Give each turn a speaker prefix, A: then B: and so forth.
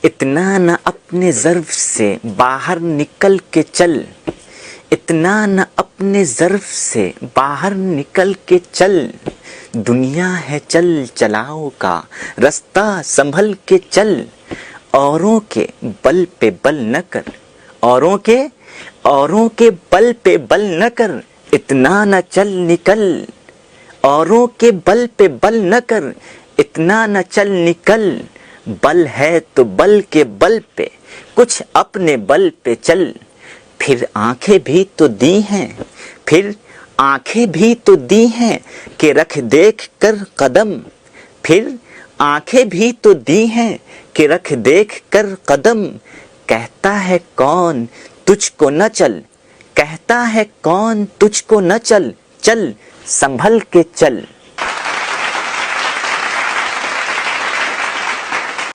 A: इतना न अपने ज़र्फ से बाहर निकल के चल, इतना न अपने ज़र्फ से बाहर निकल के चल। दुनिया है चल चलाओ का, रास्ता संभल के चल। औरों के बल पे बल न कर, औरों के बल पे बल न कर, इतना न चल निकल। औरों के बल पे बल न कर, इतना न चल निकल। बल है तो बल के बल पे, कुछ अपने बल पे चल। फिर आंखें भी तो दी हैं, फिर आंखें भी तो दी हैं कि रख देख कर कदम। फिर आंखें भी तो दी हैं कि रख देख कर कदम। कहता है कौन तुझको न चल, कहता है कौन तुझको न चल, चल संभल के चल।